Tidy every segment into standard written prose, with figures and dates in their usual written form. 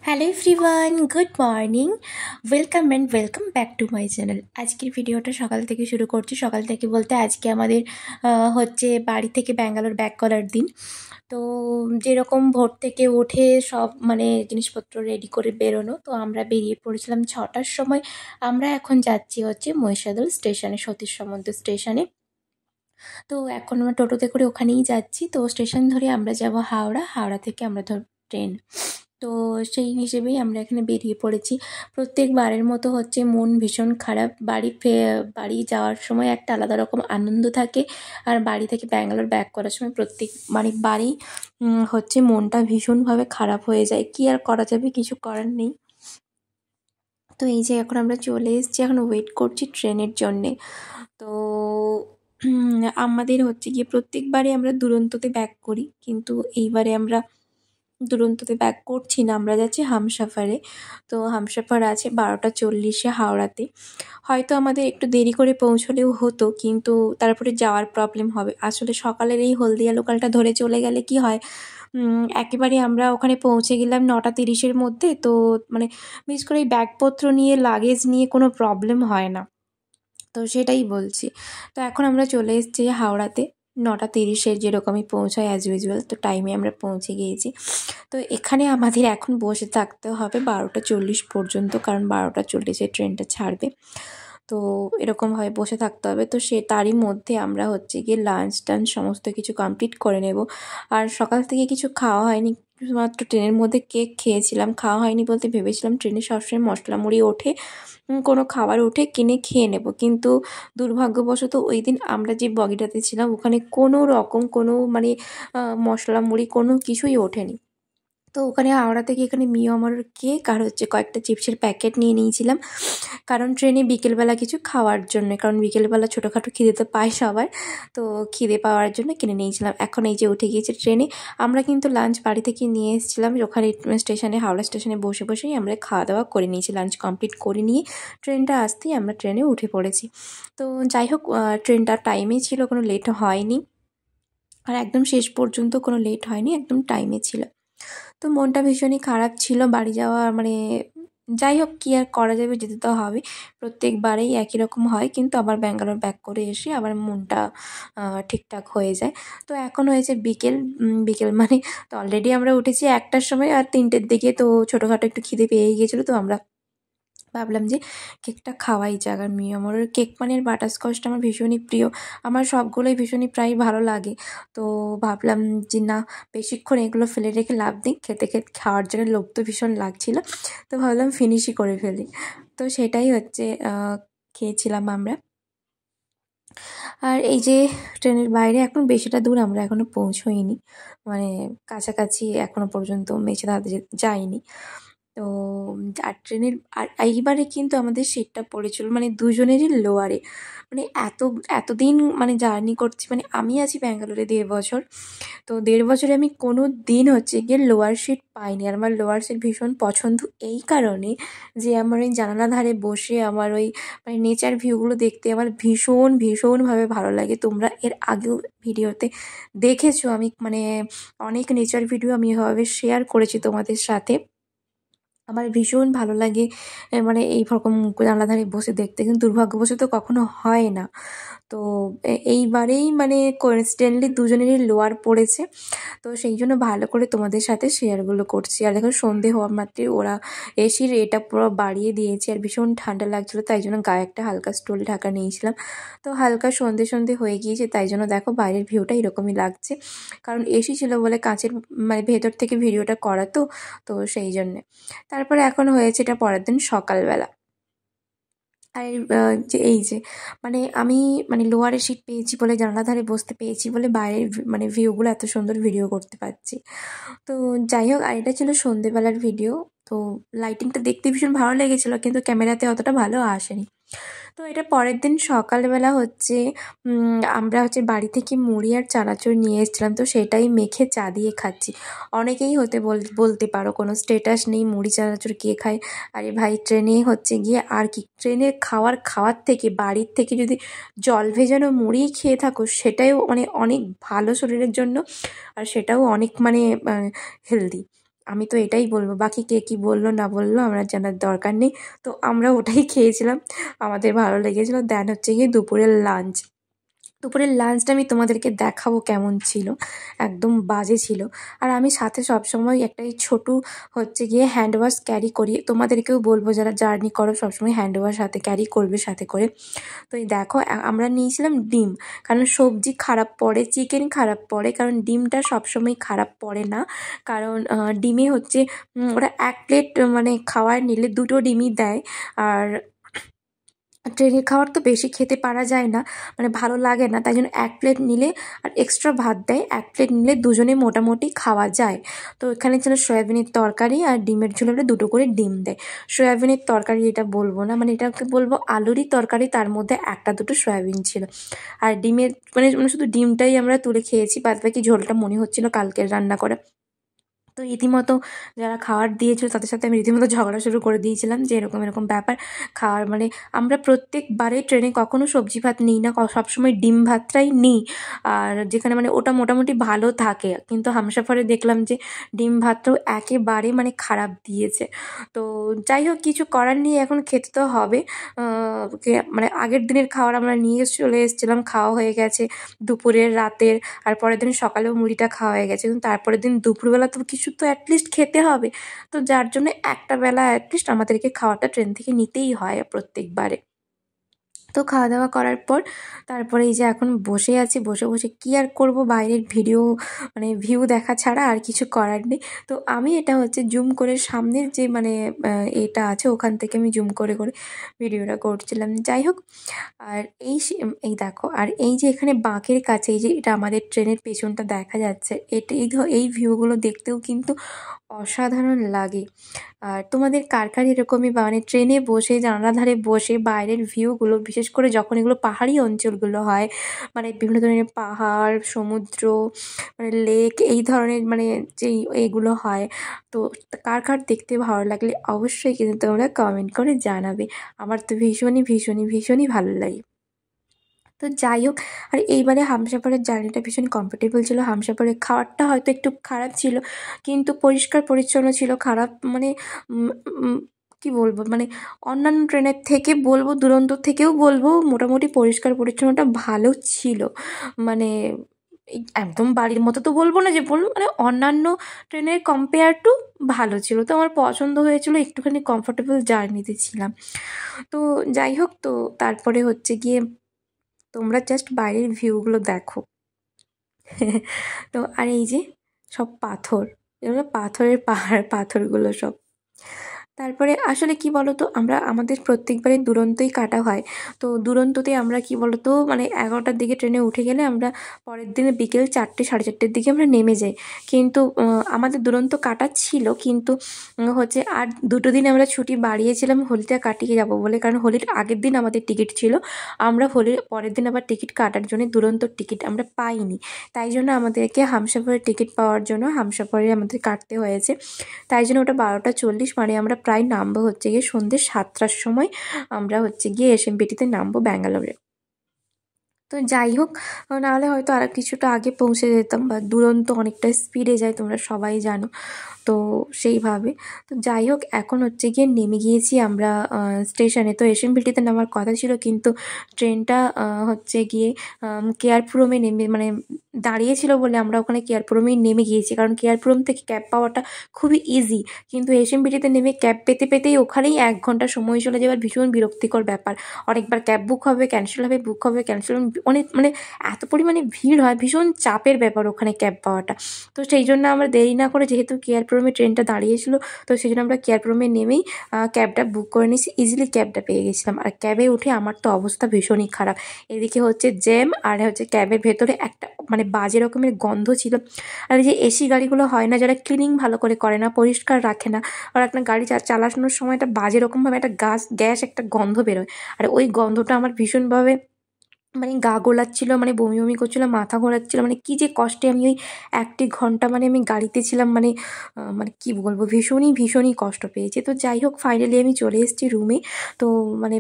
Hello everyone, good morning. Welcome back to my channel. আজকের ভিডিওটা সকাল থেকে শুরু করছি। সকাল থেকে বলতে আজকে আমাদের হচ্ছে বাড়ি থেকে ব্যাঙ্গালোর ব্যাক করার দিন। তো যেরকম ভোর থেকে উঠে সব জিনিসপত্র রেডি করে বেরোনো, তো আমরা বেরিয়ে পড়েছিলাম 6টার সময়। আমরা এখন যাচ্ছি হচ্ছে মহিষাদল স্টেশনে, সতীশ সামন্ত স্টেশনে। তো এখন আমরা টোটোতে করে ওখানেই যাচ্ছি। তো স্টেশন ধরে আমরা যাব হাওড়া, হাওড়া থেকে আমরা ধর ট্রেন। তো সেই হিসেবেই আমরা এখানে বেরিয়ে পড়েছি। প্রত্যেকবারের মতো হচ্ছে মন ভীষণ খারাপ। বাড়ি যাওয়ার সময় একটা আলাদা রকম আনন্দ থাকে, আর বাড়ি থেকে ব্যাঙ্গালোর ব্যাক করার সময় বাড়ি হচ্ছে মনটা ভীষণভাবে খারাপ হয়ে যায়। কি আর করা যাবে, কিছু করার নেই। তো এই যে এখন আমরা চলে এসেছি, এখন ওয়েট করছি ট্রেনের জন্যে। তো আমাদের হচ্ছে গিয়ে প্রত্যেকবারে আমরা দুরন্ততে ব্যাক করি, কিন্তু এইবারে আমরা দুরন্ততে ব্যাক করছি না, আমরা যাচ্ছি হামসাফারে। তো হামসাফার আছে 12টা 40-এ হাওড়াতে। হয়তো আমাদের একটু দেরি করে পৌঁছলেও হতো, কিন্তু তারপরে যাওয়ার প্রবলেম হবে। আসলে সকালের এই হলদিয়া লোকালটা ধরে চলে গেলে কি হয়, একেবারে আমরা ওখানে পৌঁছে গেলাম 9টা 30-এর মধ্যে। তো বিশেষ করে এই ব্যাগপত্র নিয়ে, লাগেজ নিয়ে কোনো প্রবলেম হয় না। তো সেটাই বলছি। তো এখন আমরা চলে এসেছি হাওড়াতে 9টা 30-এর যেরকমই পৌঁছায় অ্যাজ ইউজুয়াল। তো টাইমে আমরা পৌঁছে গিয়েছি। তো এখানে আমাদের এখন বসে থাকতে হবে 12টা 40 পর্যন্ত, কারণ 12টা 40-এ ট্রেনটা ছাড়বে। তো এরকমভাবে বসে থাকতে হবে। তো তারই মধ্যে আমরা হচ্ছে গিয়ে লাঞ্চ টাঞ্চ সমস্ত কিছু কমপ্লিট করে নেব। আর সকাল থেকে কিছু খাওয়া হয়নি, শুধুমাত্র ট্রেনের মধ্যে কেক খেয়েছিলাম। খাওয়া হয়নি বলতে ভেবেছিলাম ট্রেনে সবসময় মশলা মুড়ি ওঠে, কোনো খাবার উঠে কিনে খেয়ে নেব, কিন্তু দুর্ভাগ্যবশত ওই দিন আমরা যে বগিটাতে ছিলাম ওখানে কোনো রকম কোনো মশলা মুড়ি কোনো কিছুই ওঠেনি। তো ওখানে হাওড়া থেকে এখানে মিয়ামরের কেক আর হচ্ছে কয়েকটা চিপসের প্যাকেট নিয়ে নিয়েছিলাম, কারণ ট্রেনে বিকেলবেলা কিছু খাওয়ার জন্য, কারণ বিকেলবেলা ছোটোখাটো খিদে তো পায় সবার। তো খিদে পাওয়ার জন্য কিনে নিয়েছিলাম। এখন এই যে উঠে গিয়েছে ট্রেনে। আমরা কিন্তু লাঞ্চ বাড়ি থেকে নিয়ে এসেছিলাম, ওখানে স্টেশনে, হাওড়া স্টেশনে বসে বসেই আমরা খাওয়া দাওয়া করে নিয়েছি। লাঞ্চ কমপ্লিট করে নিয়ে ট্রেনটা আসতেই আমরা ট্রেনে উঠে পড়েছি। তো যাই হোক, ট্রেনটা টাইমেই ছিল, কোনো লেট হয়নি। আর একদম শেষ পর্যন্ত কোনো লেট হয়নি, একদম টাইমে ছিল। তো মনটা ভীষণই খারাপ ছিল বাড়ি যাওয়া, যাই হোক, কী আর করা যাবে, যেতে তো হবে। প্রত্যেকবারেই একই রকম হয়, কিন্তু আবার ব্যাঙ্গালোর ব্যাক করে এসে আবার মনটা ঠিকঠাক হয়ে যায়। তো এখন হয়েছে বিকেল। বিকেল তো অলরেডি আমরা উঠেছি 1টার সময়, আর 3টের দিকে তো ছোটোখাটো একটু খিদে পেয়ে গিয়েছিলো। তো আমরা ভাবলাম যে কেকটা খাওয়াই যাক। আর মিয়ামরের কেক আর বাটারস্কচটা আমার ভীষণই প্রিয়। আমার সবগুলোই ভীষণই প্রায় ভালো লাগে। তো ভাবলাম যে না, বেশিক্ষণ এগুলো ফেলে রেখে লাভ নেই, খেতে খেতে খাওয়ার জন্য লোভ তো ভীষণ লাগছিলো। তো ভাবলাম ফিনিশই করে ফেলি। তো সেটাই হচ্ছে খেয়েছিলাম আমরা। আর এই যে ট্রেনের বাইরে এখন বেশিটা দূর আমরা এখনও পৌঁছোইনি, কাছাকাছি এখনও পর্যন্ত মেছেদাতে যাইনি। তো আর ট্রেনের আর এইবারে কিন্তু আমাদের সিটটা পড়েছিল দুজনেরই লোয়ারে। এত এতদিন জার্নি করছি, আমি আছি ব্যাঙ্গালোরে 1.5 বছর। তো 1.5 বছরে আমি কোনো দিন হচ্ছে গিয়ে লোয়ার সিট পাইনি। আর আমার লোয়ার সিট ভীষণ পছন্দ এই কারণে যে আমার ওই জানালা ধারে বসে আমার ওই নেচার ভিউগুলো দেখতে আমার ভীষণভাবে ভালো লাগে। তোমরা এর আগেও ভিডিওতে দেখেছো, আমি অনেক নেচার ভিডিও আমি এভাবে শেয়ার করেছি তোমাদের সাথে। আমার ভীষণ ভালো লাগে এইরকম জানলা ধারে বসে দেখতে, কিন্তু দুর্ভাগ্যবশত কখনো হয় না। তো এইবারেই কোইন্সিডেন্টলি দুজনেরই লোয়ার পড়েছে। তো সেই জন্য ভালো করে তোমাদের সাথে শেয়ারগুলো করছি। আর দেখো, সন্ধে হওয়া মাত্রই ওরা এসির এটা পুরো বাড়িয়ে দিয়েছে, আর ভীষণ ঠান্ডা লাগছিলো, তাই জন্য গায়ে একটা হালকা স্টোল ঢাকা নিয়েছিলাম। তো হালকা সন্ধে হয়ে গিয়েছে, তাই জন্য দেখো বাইরের ভিউটা এরকমই লাগছে, কারণ এসি ছিল বলে কাঁচের ভেতর থেকে ভিডিওটা করা। তো তো সেই জন্যে। তারপরে এখন হয়েছে এটা পরের দিন সকালবেলা। আর যে এই যে আমি লোয়ারে সিট পেয়েছি বলে, জানলা ধারে বসতে পেয়েছি বলে বাইরের ভিউগুলো এত সুন্দর ভিডিও করতে পারছি। তো যাই হোক, আর এটা ছিল সন্ধেবেলার ভিডিও। তো লাইটিংটা দেখতে ভীষণ ভালো লেগেছিলো, কিন্তু ক্যামেরাতে অতটা ভালো আসেনি। তো এটা পরের দিন সকালবেলা হচ্ছে আমরা হচ্ছে বাড়ি থেকে মুড়ি আর চানাচুর নিয়ে এসেছিলাম। তো সেটাই মেখে চা দিয়ে খাচ্ছি। অনেকেই বলতে পারো কোনো স্টেটাস নেই, মুড়ি চানাচুর কে খায়। আরে ভাই, ট্রেনে হচ্ছে গিয়ে আর কি, ট্রেনের খাওয়ার থেকে বাড়ির থেকে যদি জল ভেজানো মুড়ি খেয়ে থাকো, সেটাও অনেক ভালো শরীরের জন্য, আর সেটাও অনেক হেলদি। আমি তো এটাই বলবো, বাকি কে কী বললো না বললো আমার জানার দরকার নেই। তো আমরা ওটাই খেয়েছিলাম, আমাদের ভালো লেগেছিলো। দেন হচ্ছে গিয়ে দুপুরের লাঞ্চটা আমি তোমাদেরকে দেখাবো কেমন ছিল, একদম বাজে ছিল। আর আমি সাথে সবসময় একটা এই ছোটো হচ্ছে গিয়ে হ্যান্ড ওয়াশ ক্যারি করি, তোমাদেরকেও বলবো যারা জার্নি করো সবসময় হ্যান্ড ওয়াশ হাতে ক্যারি করবে সাথে করে। তো এই দেখো আমরা নিয়েছিলাম ডিম, কারণ সবজি খারাপ পড়ে, চিকেন খারাপ পড়ে, কারণ ডিমটা সবসময় খারাপ পড়ে না। কারণ ডিমে হচ্ছে ওরা 1 প্লেট মানে খাওয়ার নিলে 2টো ডিমই দেয়। আর ট্রেনের খাবার তো বেশি খেতে পারা যায় না, মানে ভালো লাগে না, তাই জন্য 1 প্লেট নিলে আর এক্সট্রা ভাত দেয়, 1 প্লেট নিলে দুজনে মোটামুটি খাওয়া যায়। তো এখানে ছিল সয়াবিনের তরকারি আর ডিমের ঝোল, ওরা 2টো করে ডিম দেয়। সয়াবিনের তরকারি এটা বলবো না, মানে এটাকে বলবো আলুরই তরকারি, তার মধ্যে 1টা 2টো সয়াবিন ছিল। আর ডিমের মানে শুধু ডিমটাই আমরা তুলে খেয়েছি, বাদ বাকি ঝোলটা মনে হচ্ছিল কালকের রান্না করা। তো রীতিমতো যারা খাবার দিয়েছিল তাদের সাথে আমি রীতিমতো ঝগড়া শুরু করে দিয়েছিলাম যে এরকম এরকম ব্যাপার। খাওয়ার মানে আমরা প্রত্যেকবারে ট্রেনে কখনো সবজি ভাত নিই না, সবসময় ডিম ভাতটাই নিই। আর যেখানে মানে ওটা মোটামুটি ভালো থাকে, কিন্তু হামসাফারে দেখলাম যে ডিম ভাতটাও একেবারে মানে খারাপ দিয়েছে। তো যাই হোক, কিছু করার নেই, এখন খেতে তো হবে। মানে আগের দিনের খাবার আমরা নিয়ে চলে এসেছিলাম, খাওয়া হয়ে গেছে দুপুরের, রাতের, আর পরের দিন সকালেও মুড়িটা খাওয়া হয়ে গেছে, কিন্তু তারপরের দিন দুপুরবেলা তো কিছু তো অ্যাটলিস্ট খেতে হবে। তো যার জন্য একটা বেলা অ্যাটলিস্ট আমাদেরকে খাওয়াটা ট্রেন থেকে নিতেই হয় প্রত্যেকবারে। তো খাওয়া দাওয়া করার পর তারপরে এই যে এখন বসে আছি, বসে বসে কী আর করবো, বাইরের ভিডিও মানে ভিউ দেখা ছাড়া আর কিছু করার নেই। তো আমি এটা হচ্ছে জুম করে সামনের যে মানে এটা আছে ওখান থেকে আমি জুম করে করে ভিডিওটা করছিলাম। যাই হোক, আর এই দেখো, আর এই যে এখানে বাঁকের কাছে এই যে এটা আমাদের ট্রেনের পেছনটা দেখা যাচ্ছে, এই ভিউগুলো দেখতেও কিন্তু অসাধারণ লাগে। আর তোমাদের কার কার এরকমই মানে ট্রেনে বসে জানালা ধারে বসে বাইরের ভিউগুলো, বিশেষ করে যখন এগুলো পাহাড়ি অঞ্চলগুলো হয়, মানে বিভিন্ন ধরনের পাহাড়, সমুদ্র, মানে লেক, এই ধরনের মানে যেই এগুলো হয়, তো কার কার দেখতে ভালো লাগলে অবশ্যই কিন্তু তোমরা কমেন্ট করে জানাবে। আমার তো ভীষণই ভীষণই ভীষণই ভালো লাগে। তো যাই হোক, আর এইবারে হামসাফারের জার্নিটা ভীষণ কমফোর্টেবল ছিল। হামসাফারের খাবারটা হয়তো একটু খারাপ ছিল, কিন্তু পরিষ্কার পরিচ্ছন্ন ছিল। খারাপ মানে কী বলবো, মানে অন্যান্য ট্রেনের থেকে বলবো, দুরন্তর থেকেও বলবো মোটামুটি পরিষ্কার পরিচ্ছন্নটা ভালো ছিল। মানে এই একদম বাড়ির মতো তো বলবো না, যে বলবো মানে অন্যান্য ট্রেনের কম্পেয়ার টু ভালো ছিল। তো আমার পছন্দ হয়েছিল, একটুখানি কমফোর্টেবল জার্নিতে ছিলাম। তো যাই হোক, তো তারপরে হচ্ছে গিয়ে তোমরা জাস্ট বাইরের ভিউগুলো দেখো। তো আর এই যে সব পাথর, এগুলো পাথরের পাহাড়, পাথরগুলো সব। তারপরে আসলে কি বলতো, আমাদের প্রত্যেকবারই দুরন্তই কাটা হয়। তো দুরন্ততে আমরা কি বলতো, মানে 11টার দিকে ট্রেনে উঠে গেলে আমরা পরের দিনে বিকেল 4টে 4:30টার দিকে আমরা নেমে যাই। কিন্তু আমাদের দুরন্ত কাটা ছিল, কিন্তু হচ্ছে আর 2টো দিন আমরা ছুটি বাড়িয়েছিলাম হোলিটা কাটিয়ে যাবো বলে, কারণ হোলির আগের দিন আমাদের টিকিট ছিল। আমরা হোলির পরের দিন আবার টিকিট কাটার জন্য দুরন্তর টিকিট আমরা পাইনি, তাই জন্য আমাদেরকে হামসাফারের টিকিট পাওয়ার জন্য হামসাফারে আমাদের কাটতে হয়েছে। তাই জন্য ওটা 12টা 40, মানে আমরা প্রায় নামবো হচ্ছে গিয়ে সন্ধ্যে 7টার সময় আমরা হচ্ছে গিয়ে এসএমবিটিতে নামবো ব্যাঙ্গালোরে। তো যাই হোক, নাহলে হয়তো আর কিছুটা আগে পৌঁছে যেতাম, বা দুরন্ত অনেকটা স্পিডে যায়, তোমরা সবাই জানো। তো সেইভাবে, তো যাই হোক, এখন হচ্ছে গিয়ে নেমে গিয়েছি আমরা স্টেশনে। তো এসএমবিটিতে নামার কথা ছিল, কিন্তু ট্রেনটা হচ্ছে গিয়ে কেয়ারপুরমে নেমে মানে দাঁড়িয়েছিল বলে আমরা ওখানে কেয়ারপুরমেই নেমে গিয়েছি, কারণ কেয়ারপুরম থেকে ক্যাব পাওয়াটা খুবই ইজি। কিন্তু এসএমবিটিতে নেমে ক্যাব পেতে পেতেই ওখানেই 1 ঘন্টা সময় চলে যাওয়ার ভীষণ বিরক্তিকর ব্যাপার। অনেকবার ক্যাব বুক হবে, ক্যান্সেল হবে, বুক হবে, ক্যান্সেল, অনেক মানে এত পরিমাণে ভিড় হয়, ভীষণ চাপের ব্যাপার ওখানে ক্যাব পাওয়াটা। তো সেই জন্য আমরা দেরি না করে, যেহেতু কেয়ারপুরমে ট্রেনটা দাঁড়িয়েছিল, তো সেই জন্য আমরা কেয়ারপুরমে নেমেই ক্যাবটা বুক করে নিয়েছি, ইজিলি ক্যাবটা পেয়ে গেছিলাম। আর ক্যাবে উঠে আমার তো অবস্থা ভীষণই খারাপ, এদিকে হচ্ছে জ্যাম, আর হচ্ছে ক্যাবের ভেতরে একটা মানে বাজে রকমের গন্ধ ছিল। আর এই যে এসি গাড়িগুলো হয় না, যারা ক্লিনিং ভালো করে করে না, পরিষ্কার রাখে না, আর একটা গাড়ি চালানোর সময় একটা বাজে রকমভাবে একটা গ্যাস একটা গন্ধ বেরোয়। আর ওই গন্ধটা আমার ভীষণভাবে মানে গা গোলাচ্ছিল, মানে বমি বমি করছিল, মাথা ঘোরাচ্ছিল, মানে কী যে কষ্টে আমি ওই 1 ঘন্টা মানে আমি গাড়িতে ছিলাম, মানে মানে কী বলবো, ভীষণই ভীষণই কষ্ট পেয়েছি। তো যাই হোক, ফাইনালি আমি চলে এসেছি রুমে। তো মানে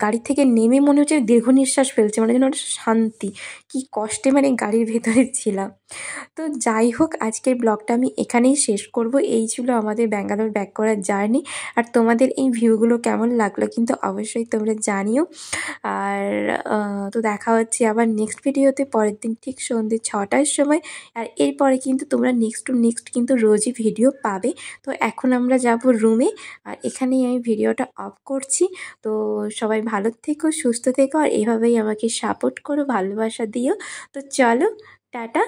গাড়ি থেকে নেমে মনে হচ্ছে দীর্ঘ নিঃশ্বাস ফেলছে, মানে যেন একটা শান্তি, কী কষ্টে মানে গাড়ির ভেতরে ছিলাম। তো যাই হোক, আজকের ব্লগটা আমি এখানেই শেষ করব। এই ছিল আমাদের ব্যাঙ্গালোর ব্যাক করার জার্নি। আর তোমাদের এই ভিউগুলো কেমন লাগলো কিন্তু অবশ্যই তোমরা জানিও। আর তো দেখা হচ্ছে আবার নেক্সট ভিডিওতে পরের দিন ঠিক সন্ধ্যে 6টার সময়। আর এরপরে কিন্তু তোমরা নেক্সট টু নেক্সট কিন্তু রোজই ভিডিও পাবে। তো এখন আমরা যাব রুমে, আর এখানেই আমি ভিডিওটা অফ করছি। তো সবাই ভালো থেকো, সুস্থ থেকো, আর এভাবেই আমাকে সাপোর্ট করো, ভালোবাসা দিও। তো চলো, টাটা।